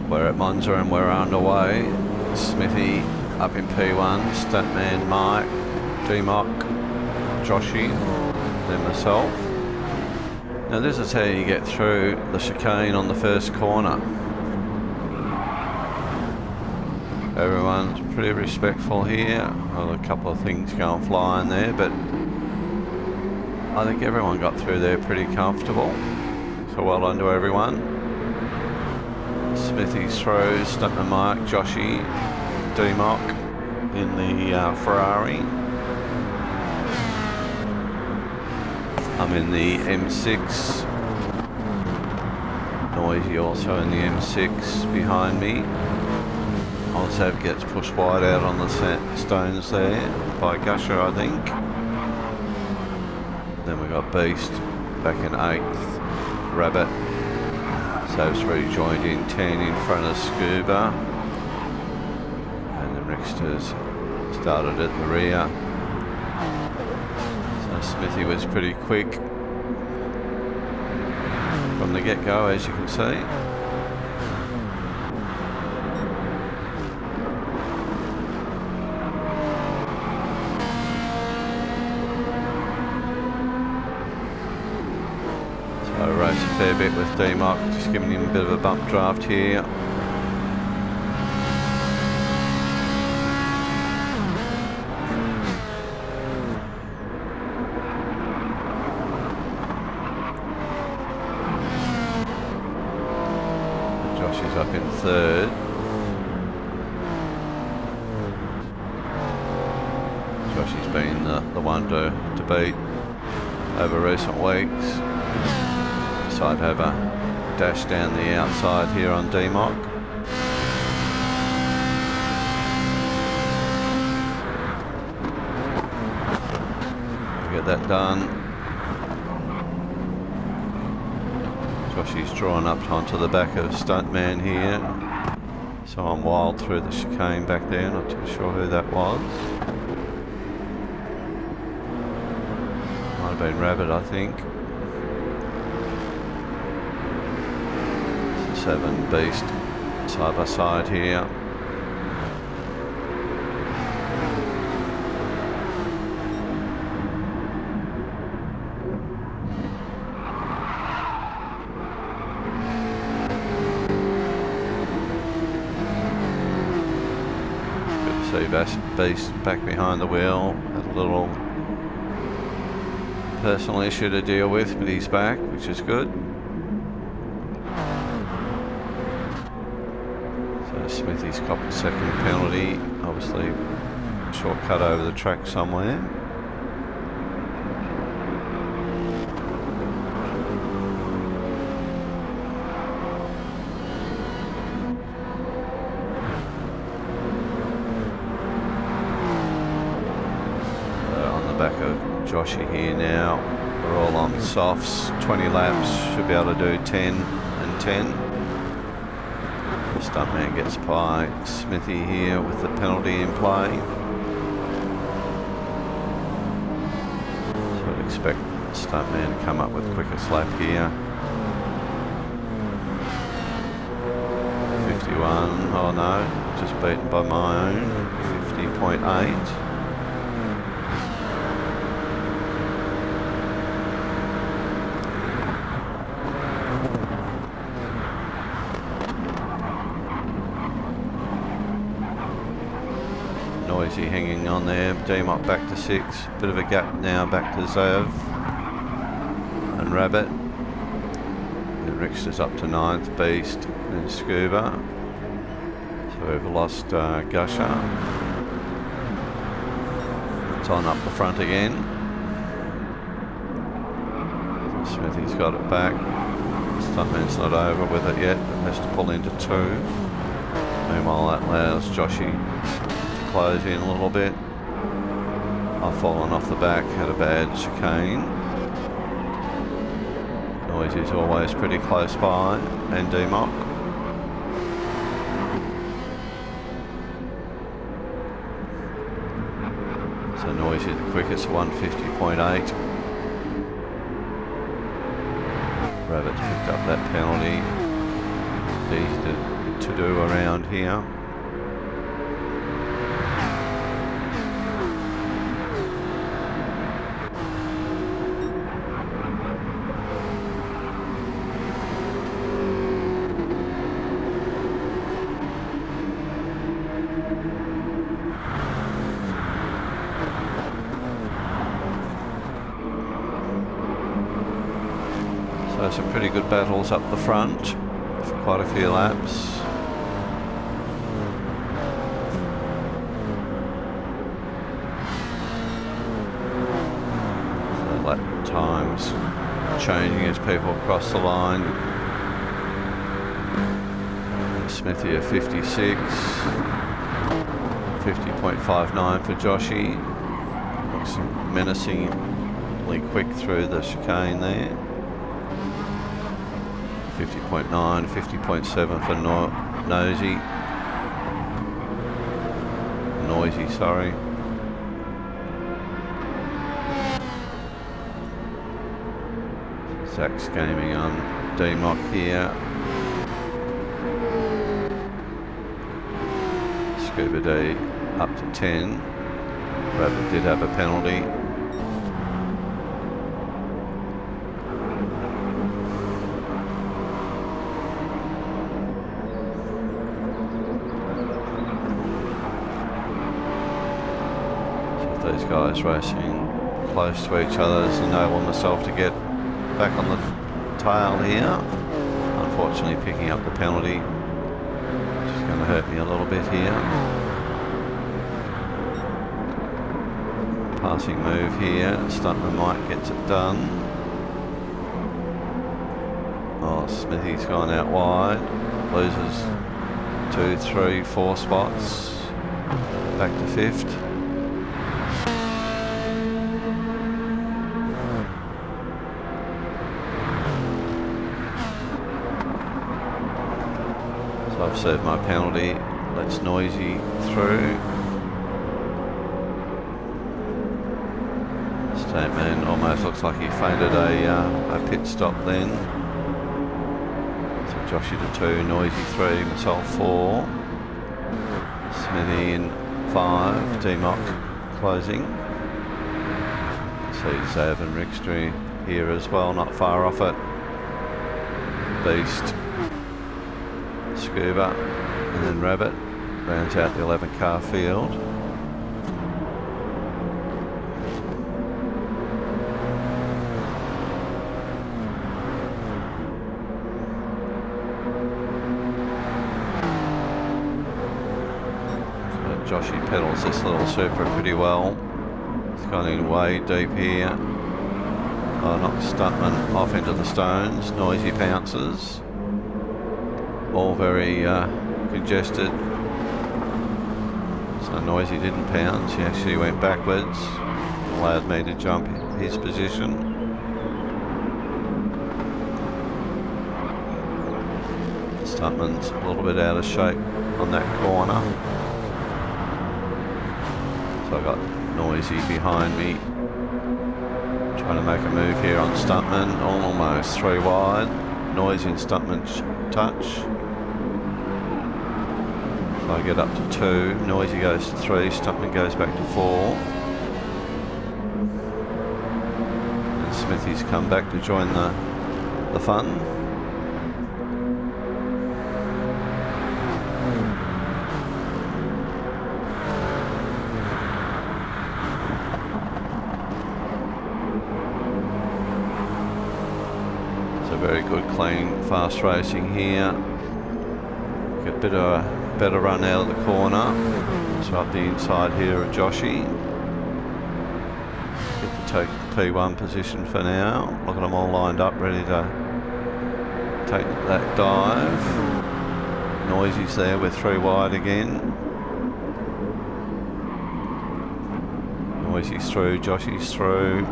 We're at Monza and we're underway. Smithy up in P1, Stuntman Mike, D-Mock, Joshy, then myself. Now this is how you get through the chicane on the first corner. Everyone's pretty respectful here. Well, a couple of things going flying there, but I think everyone got through there pretty comfortable. So well done to everyone. Smithy's throws, Stuntman Mike, Joshy, D-Mock in the Ferrari. I'm in the M6. Noisy also in the M6 behind me. Ozab gets pushed wide out on the stones there by Gusher, I think. Then we got Beast back in 8th. Rabbit. Sav's rejoined in 10 in front of Scuba. And the Ricksters started at the rear. So Smithy was pretty quick from the get-go, as you can see. So race a fair bit with D-Mock, just giving him a bit of a bump draft here. Josh is up in 3rd. Josh has been the one to beat over recent weeks. Decide to have a dash down the outside here on D-Mock. Get that done. Joshy's drawn up onto the back of Stuntman here. So I'm wild through the chicane back there, not too sure who that was. Might have been Rabbit, I think. 7 Beast side by side here. Good to see Beast back behind the wheel. Had a little personal issue to deal with, but he's back, which is good. Smithy's copped a second penalty, obviously shortcut over the track somewhere. On the back of Joshy here now, we're all on softs, 20 laps, should be able to do 10 and 10. Stuntman gets by Smithy here with the penalty in play. So I'd expect Stuntman to come up with quickest lap here. 51, oh no, just beaten by my own, 50.8. Noisy hanging on there, D-Mock back to 6, bit of a gap now back to Zav and Rabbit. Then Rickster's up to 9th, Beast and Scuba. So we've lost Gusher. It's on up the front again. Smithy's got it back. Stuntman's not over with it yet, but has to pull into 2. Meanwhile that allows Joshy close in a little bit. I've fallen off the back, had a bad chicane. Noisy's always pretty close by, and D-Mock. So Noisy the quickest, 150.8. Rabbit's picked up that penalty. Beast to do around here. So some pretty good battles up the front for quite a few laps. So lap times changing as people cross the line. Smithy at 56, 50.59 for Joshy. Looks menacingly quick through the chicane there. 50.9, 50.7 for Noisy, sorry. Zach's gaming on D-Mock here. Scuba D up to 10. Rabbit did have a penalty. These guys racing close to each other as enable myself to get back on the tail here. Unfortunately picking up the penalty, which is going to hurt me a little bit here. Passing move here, Stuntman Mike gets it done. Oh, Smithy's gone out wide, loses 2, 3, 4 spots, back to 5th. So I've served my penalty, lets Noisy through. Stateman almost looks like he feinted a pit stop then. So Joshy to 2, Noisy 3, myself 4. Smithy in 5, D-Mock closing. See Zav and Rickstry here as well, not far off it. Beast. Scuba, and then Rabbit rounds out the 11 car field. So Joshy pedals this little Supra pretty well. It's gone in way deep here. Oh, knocks Stuntman off into the stones. Noisy pounces. All very congested. So Noisy didn't pounce, he actually went backwards, allowed me to jump his position. Stuntman's a little bit out of shape on that corner. So I got Noisy behind me, trying to make a move here on Stuntman, almost 3 wide. Noisy and Stuntman touch. So I get up to 2, Noisy goes to 3, Stuntman goes back to 4. And Smithy's come back to join the fun. So very good, clean, fast racing here. Get a bit of a better run out of the corner. So up the inside here of Joshy. Get to take the P1 position for now. Look at them all lined up, ready to take that dive. Noisy's there with 3 wide again. Noisy's through, Joshy's through.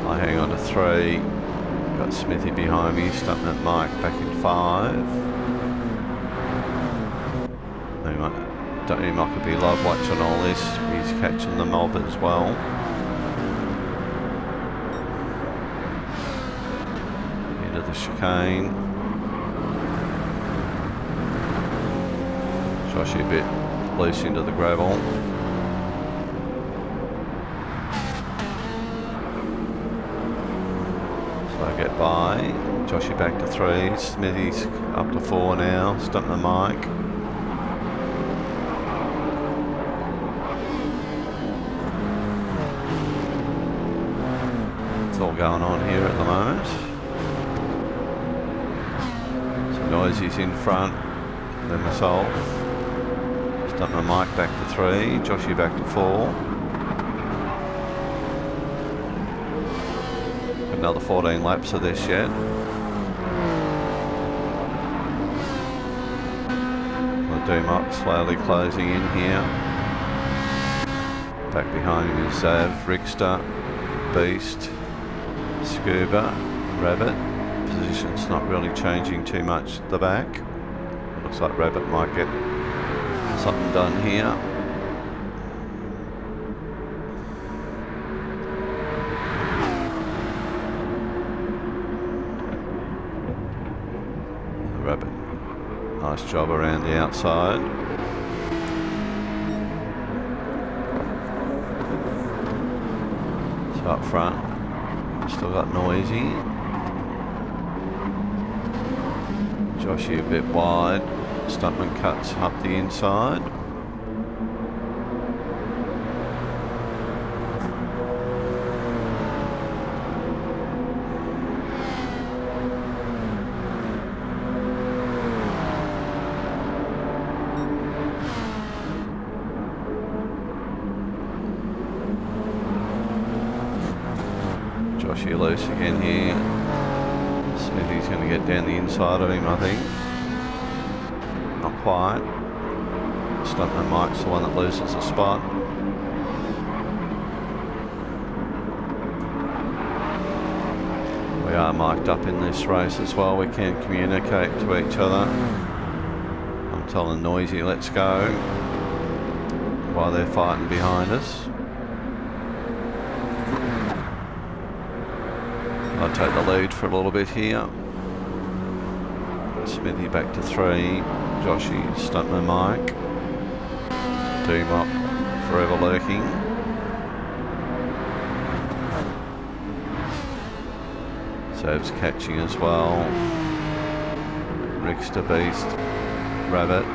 I hang on to 3. Got Smithy behind me, Stuntman Mike back in 5. D-Mock could be live watching all this. He's catching the mob as well. Into the chicane. Joshy a bit loose into the gravel. So I get by. Joshy back to 3. Smithy's up to 4 now. Stumping the mic. It's all going on here at the moment. So Noisy's in front. Then myself. Stumping the mic back to 3. Joshy back to 4. Another 14 laps of this yet. Dumont slowly closing in here. Back behind him is Zav, Rickster, Beast, Scuba, Rabbit. Position's not really changing too much at the back. Looks like Rabbit might get something done here. Rabbit. Nice job around the outside. So up front, still got Noisy. Joshy a bit wide. Stuntman cuts up the inside. Joshy loose again here. Smithy's going to get down the inside of him, I think. Not quite. Stuntman Mike's the one that loses the spot. We are mic'd up in this race as well. We can communicate to each other. I'm telling Noisy, let's go, while they're fighting behind us. I'll take the lead for a little bit here. Smithy back to 3. Joshy, Stuntman Mike. Dumont forever lurking. Sav's catching as well. Rickster, Beast, Rabbit.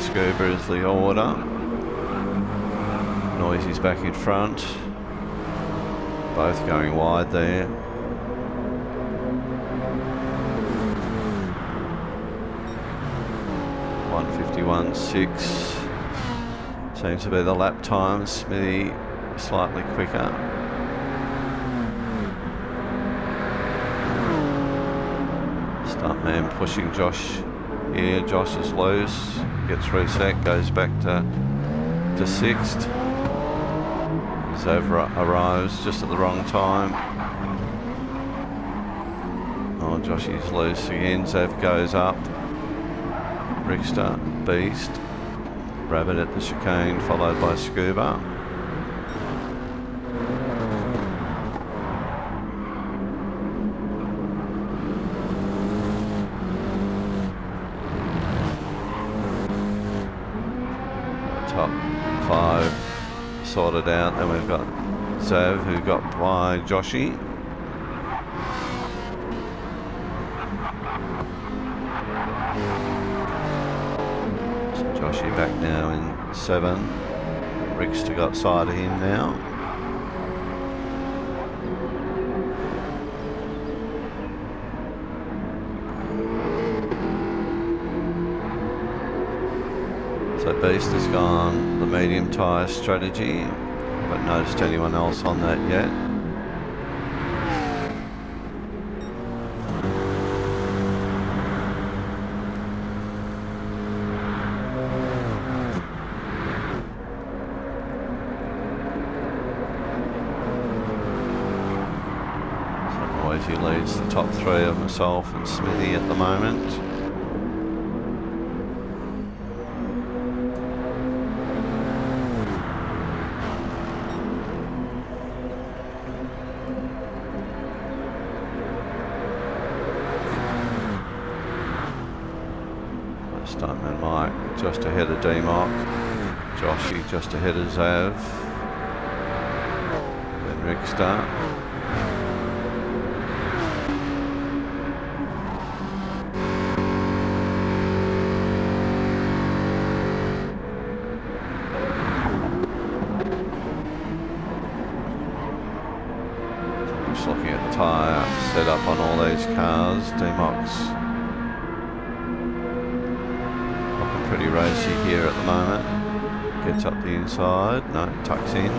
Scuba is the order. Noisy's back in front. Both going wide there. 1:51.6 seems to be the lap time. Smithy slightly quicker. Stuntman pushing Josh here. Josh is loose, gets reset, goes back to 6th. Zav arrives just at the wrong time. Oh, Joshy's loose again. Zav goes up. Rickster, Beast, Rabbit at the chicane, followed by Scuba. Top 5 sorted out. Then we've got Zav, who got by Joshy. Joshy back now in 7. Rickster got side of him now. So Beast has gone the medium tyre strategy. Haven't noticed anyone else on that yet. He leads the top 3 of myself and Smithy at the moment. Stuntman Mike just ahead of D-Mock. Joshy just ahead of Zav. Then Rickster. Just looking at the tyre setup on all these cars. D-Mock's looking pretty racy here at the moment. Gets up the inside, no, tucks in.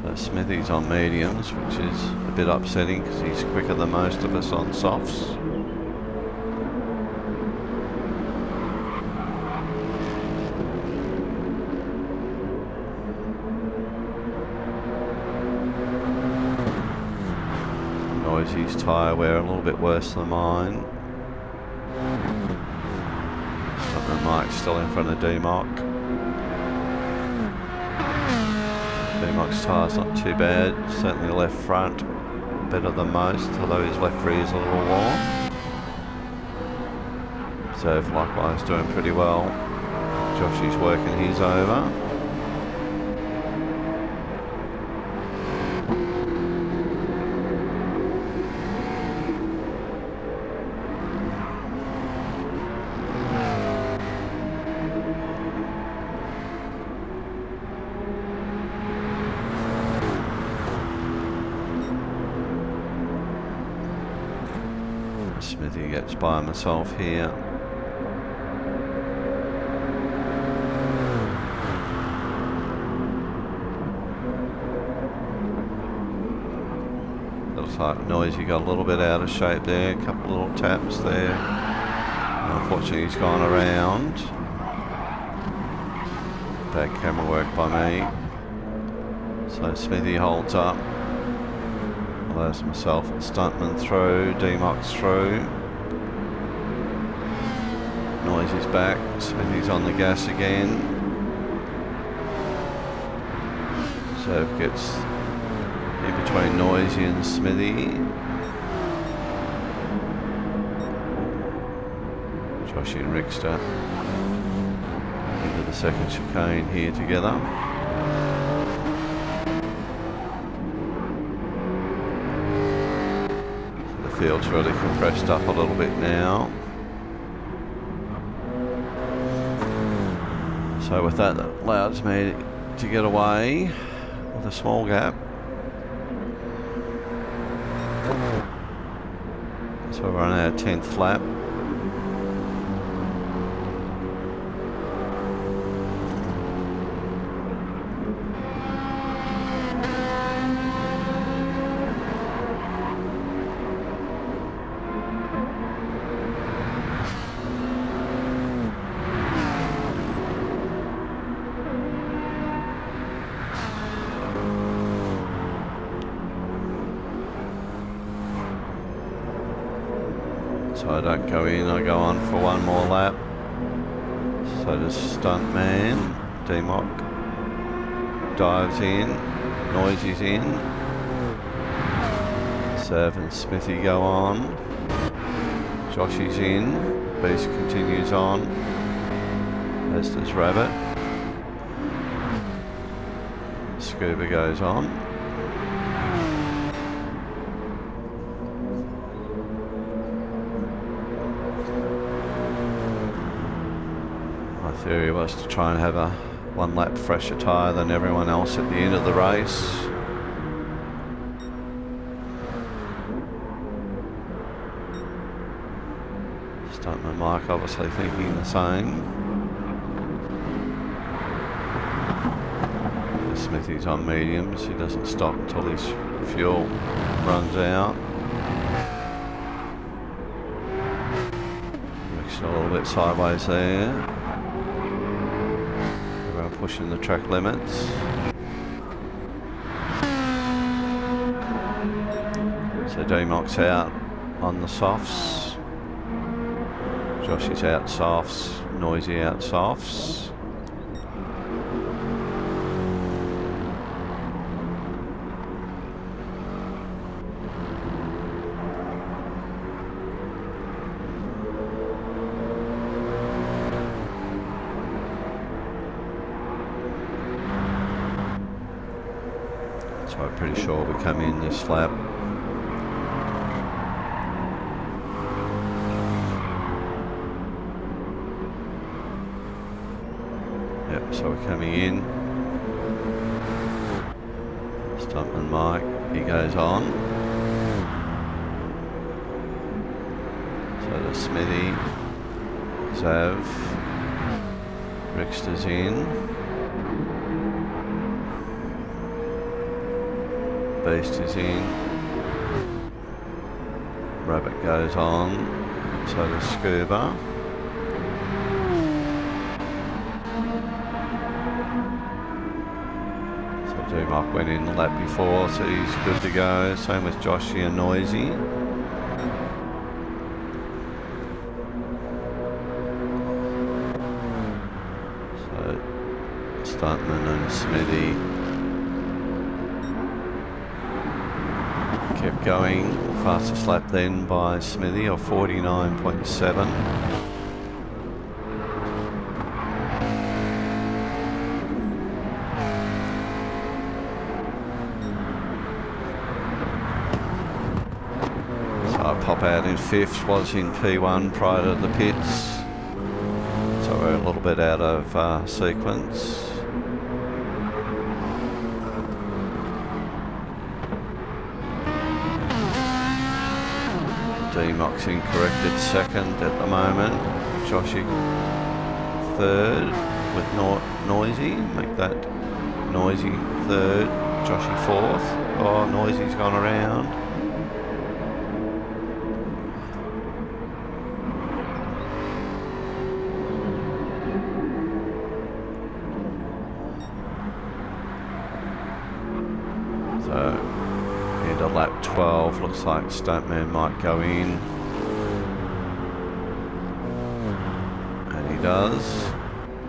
So Smithy's on mediums, which is a bit upsetting because he's quicker than most of us on softs. Noisy's tyre wear a little bit worse than mine. Mike's still in front of D-Mock. D-Mock's tyre's not too bad, certainly left front better than most, although his left rear is a little warm. So likewise doing pretty well. Joshy's working his over. Smithy gets by himself here. Looks like Noisy got a little bit out of shape there, a couple little taps there. Unfortunately he's gone around. Bad camera work by me. So Smithy holds up. Allows myself and Stuntman through, D-Mock's through. Noisy's back, Smithy's on the gas again. So gets in between Noisy and Smithy. Joshy and Rickster into the second chicane here together. Field's really compressed up a little bit now. So with that, that allows me to get away with a small gap. So we're on our 10th lap. So I don't go in, I go on for one more lap. So does Stuntman. D-Mock dives in, Noisy's in. Serv and Smithy go on. Joshy's in, Beast continues on. As does Rabbit. Scuba goes on. My theory was to try and have a 1 lap fresher tyre than everyone else at the end of the race. Stuntman Mike obviously thinking the same. Smithy's on mediums, he doesn't stop until his fuel runs out. Looks a little bit sideways there. Everyone pushing the track limits. So D-Mock's out on the softs. Josh is out softs, Noisy out softs. So I'm pretty sure we come in this lap. Yep, so we're coming in. Stuntman Mike, he goes on. So the Smithy, Zav, Rickster's in. Beast is in. Rabbit goes on. So the Scuba. So Dumok went in the lap before, so he's good to go. Same with Joshy and Noisy. So Stuntman and Smithy kept going. Fastest lap then by Smithy of 49.7. So I pop out in 5th, was in P1 prior to the pits. So we're a little bit out of sequence. D-Mox incorrected 2nd at the moment. Joshy 3rd with Noisy. Make that Noisy 3rd. Joshy 4th. Oh, Noisy's gone around. So into lap 12, looks like Stuntman might go in. And he does.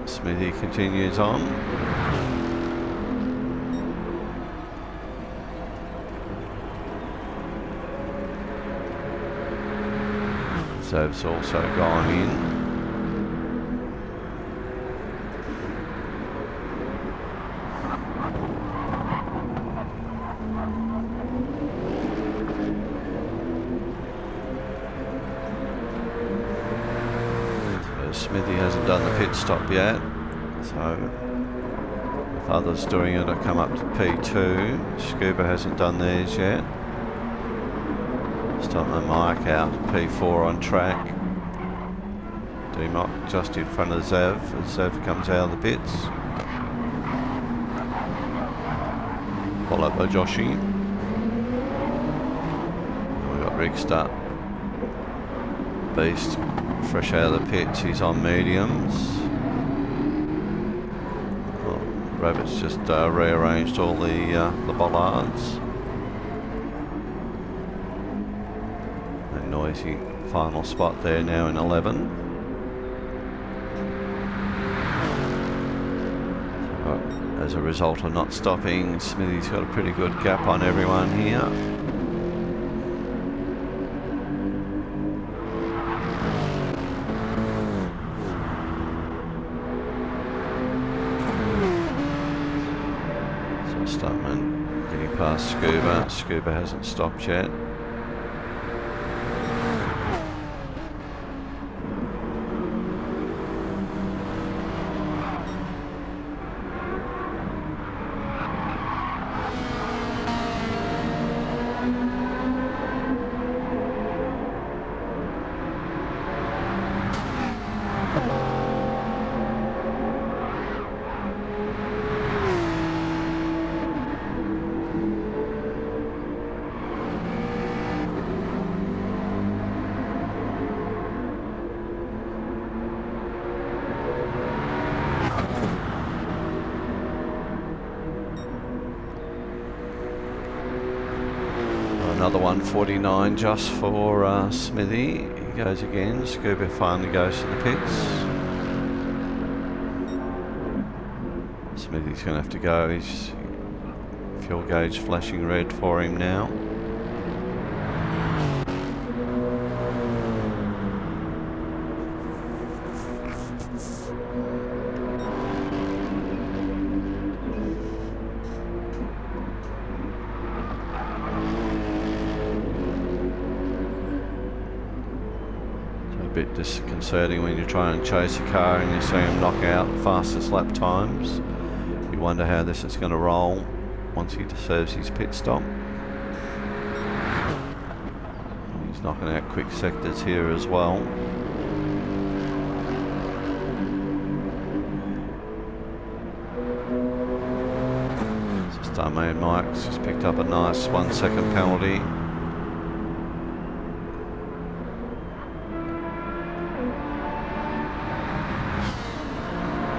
Smithy continues on. Zav's also gone in. Smithy hasn't done the pit stop yet, so with others doing it, I come up to P2. Scuba hasn't done theirs yet. Stuntman Mike out P4 on track. D-Mock just in front of Zav as Zav comes out of the pits. Followed by Joshy. And we've got Rickster. Beast fresh out of the pits, he's on mediums. Well, Rabbit's just rearranged all the bollards. And Noisy final spot there now in 11. So, as a result of not stopping, Smithy's got a pretty good gap on everyone here. Stuntman getting past Scuba. Scuba hasn't stopped yet. Another 149 just for Smithy. He goes again. Scuba finally goes to the pits. Smithy's going to have to go. His fuel gauge flashing red for him now. bit disconcerting when you're trying to chase a car and you see him knock out fastest lap times. You wonder how this is going to roll once he serves his pit stop. He's knocking out quick sectors here as well. Starman Mike's just picked up a nice 1 second penalty.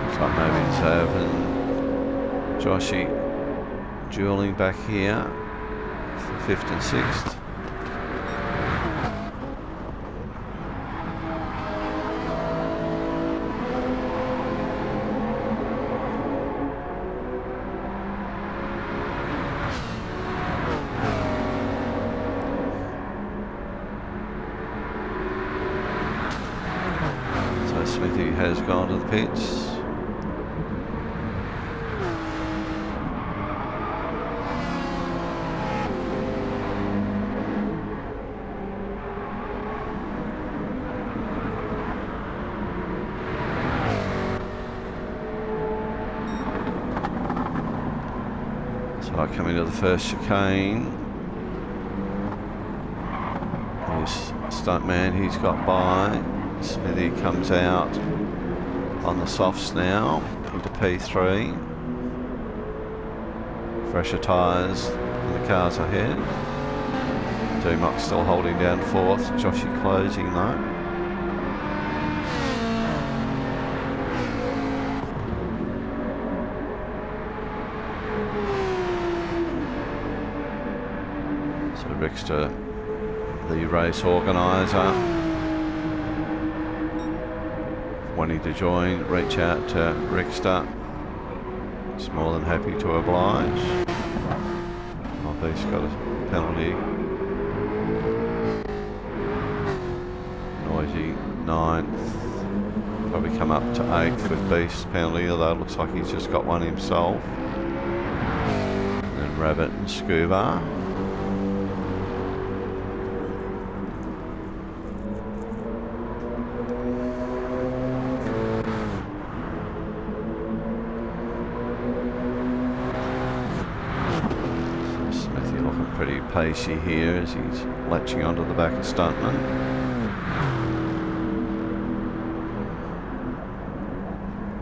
Looks like maybe Zav and Joshy dueling back here for 5th and 6th. Smithy has gone to the pits. So I come into the first chicane. Here's Stuntman, he's got by. Smithy comes out on the softs now into P3. Fresher tyres and the cars ahead. D-Mock's still holding down 4th. Joshy closing though. So Rickster, the race organiser, wanting to join, reach out to Rickster. He's more than happy to oblige. Oh, he's got a penalty. Noisy 9th. Probably come up to 8th with Beast's penalty, although it looks like he's just got one himself. And then Rabbit and Scuba. Pretty pacey here as he's latching onto the back of Stuntman.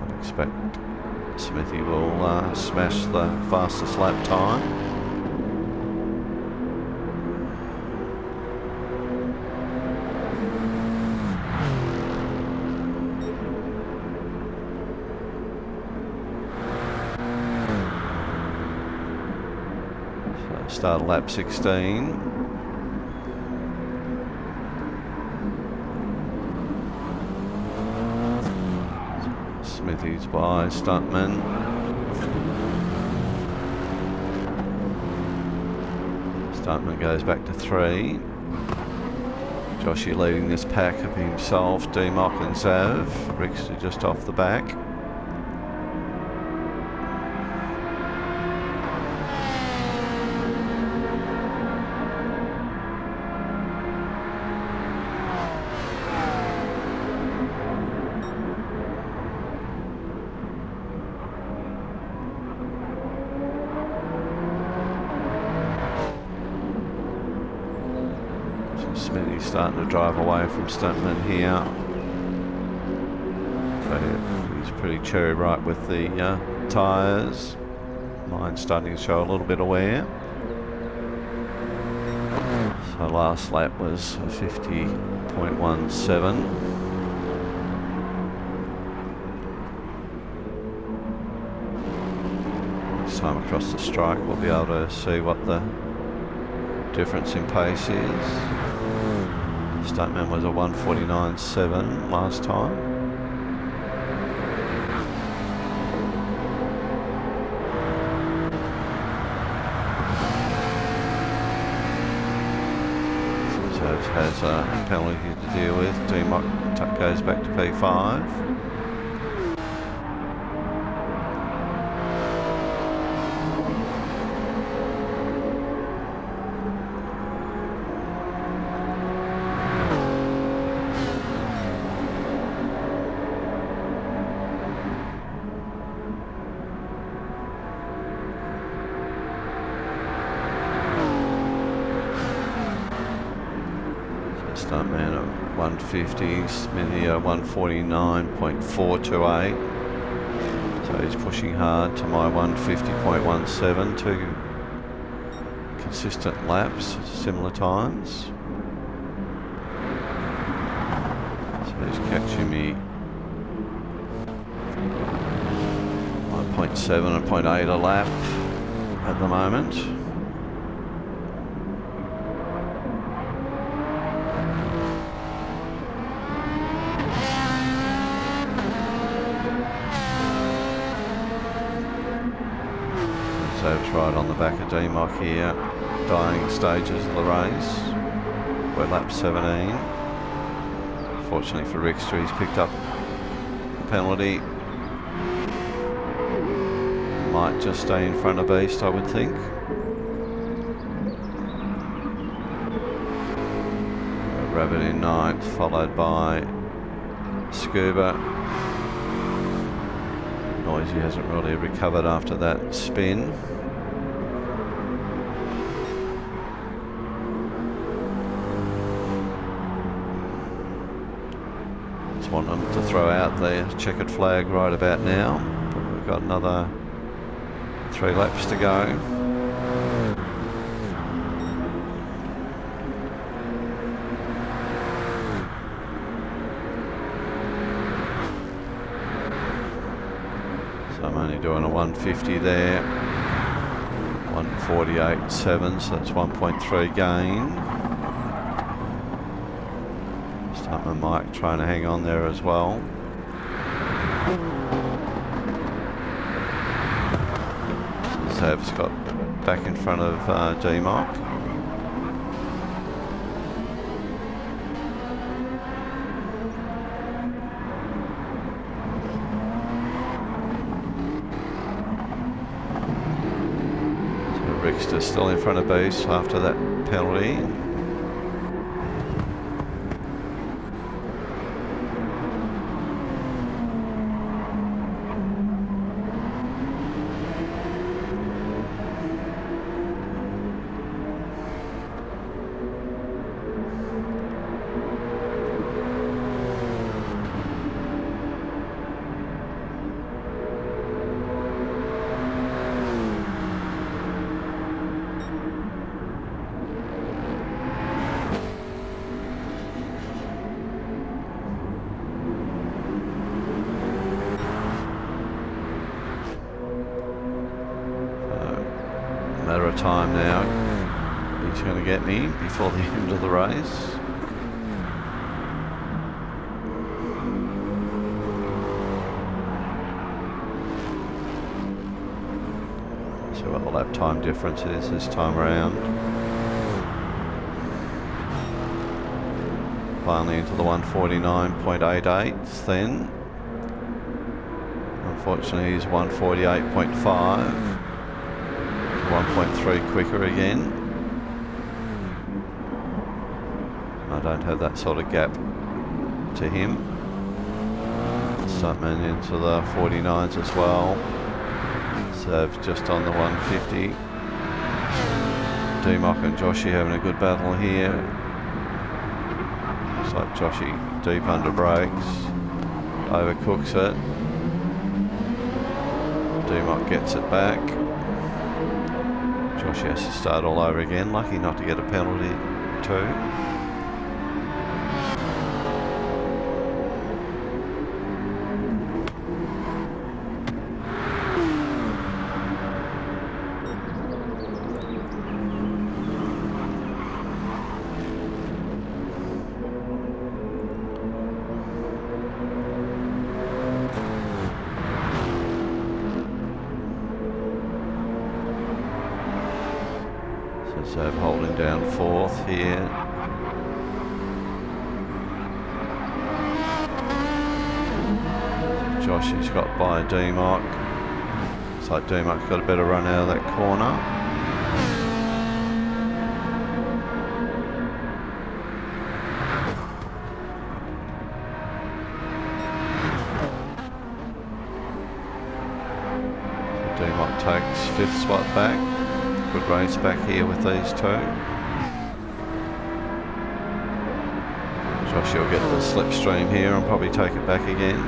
I expect Smithy will smash the fastest lap time. Start lap 16. Smithy's by Stuntman. Stuntman goes back to 3. Joshy leading this pack of himself, D-Mock and Zav. Rickster just off the back. Smithy's starting to drive away from Stuntman here. So he's pretty cherry ripe with the tyres. Mine's starting to show a little bit of wear. So last lap was a 50.17. Next time across the strike we'll be able to see what the difference in pace is. Stuntman was a 1:49.7 last time. So it has a penalty to deal with. D-Mock goes back to P5. Stuntman at 150, Smithy at 149.428. So he's pushing hard to my 150.17, two consistent laps, similar times. So he's catching me 1.7 and 0.8 a lap at the moment. Seb's right on the back of DMOC here, dying stages of the race. We're lap 17. Fortunately for Rickster, he's picked up a penalty. Might just stay in front of Beast, I would think. Rabbit in 9th, followed by Scuba. Noisy hasn't really recovered after that spin. Just want them to throw out the checkered flag right about now. But we've got another 3 laps to go. So I'm only doing a 150 there. 148.7, so that's 1.3 gain. Stuntman Mike trying to hang on there as well. Sav's got back in front of DMOC. So Rickster still in front of Beast after that penalty. Matter of time now. He's going to get me before the end of the race. See what the lap time difference is this time around. Finally into the 149.88 then. Unfortunately he's 148.5. 1.3 quicker again. I don't have that sort of gap to him. Stuntman into the 49s as well. So just on the 150. DMOC and Joshy having a good battle here. Looks like Joshy deep under brakes. Overcooks it. DMOC gets it back. Josh has to start all over again. Lucky not to get a penalty too. So holding down 4th here. Josh has got by DMOC. Looks like DMOC's got a better run out of that corner. So DMOC takes 5th spot back. Good race back here with these two. Josh will get the slipstream here and probably take it back again.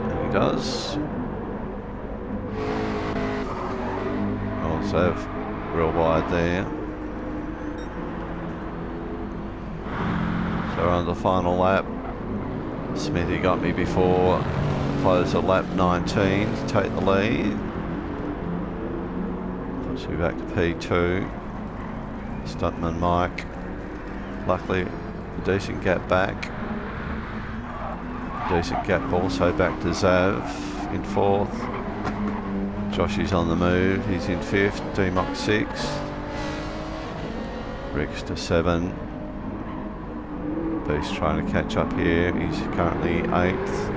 And he does. Also real wide there. So we're on the final lap. Smithy got me before, close of lap 19 to take the lead. Puts me back to P2. Stuntman Mike, luckily a decent gap back. Decent gap also back to Zav in 4th. Joshy's on the move, he's in 5th, D-Mock 6th. Rick's to 7. Beast trying to catch up here, he's currently 8th.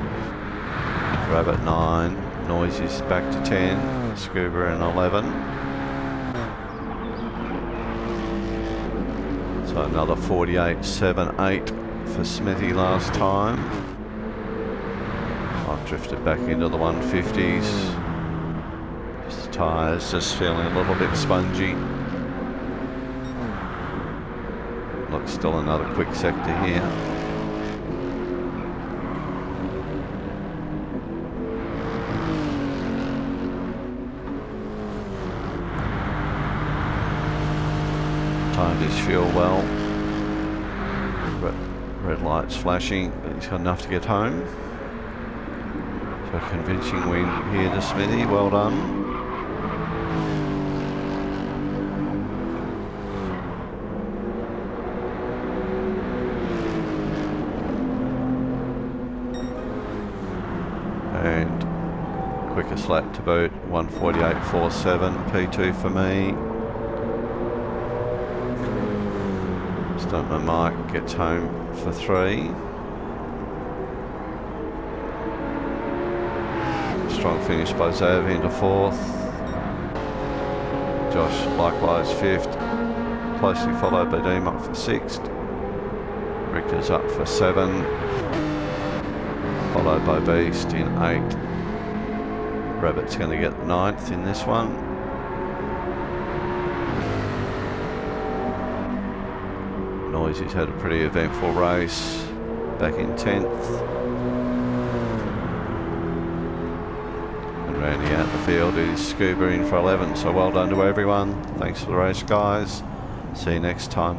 Rabbit 9, Noisy's back to 10, Scuba in 11. So another 48.78 for Smithy last time. I've drifted back into the 150s. Just the tyres just feeling a little bit spongy. Looks still another quick sector here. Timed his fuel well. Red lights flashing, but he's got enough to get home. So a convincing win here to Smithy, well done. And quickest lap to boot, 1:48.47, P2 for me. Stuntman Mike gets home for 3. Strong finish by Zav into 4th. Josh likewise 5th, closely followed by D-Mock for 6th. Richter's up for 7, followed by Beast in 8th. Rabbit's going to get 9th in this one. Noisy's had a pretty eventful race, back in 10th. And rounding out the field is Scuba in for 11th, so well done to everyone. Thanks for the race, guys. See you next time.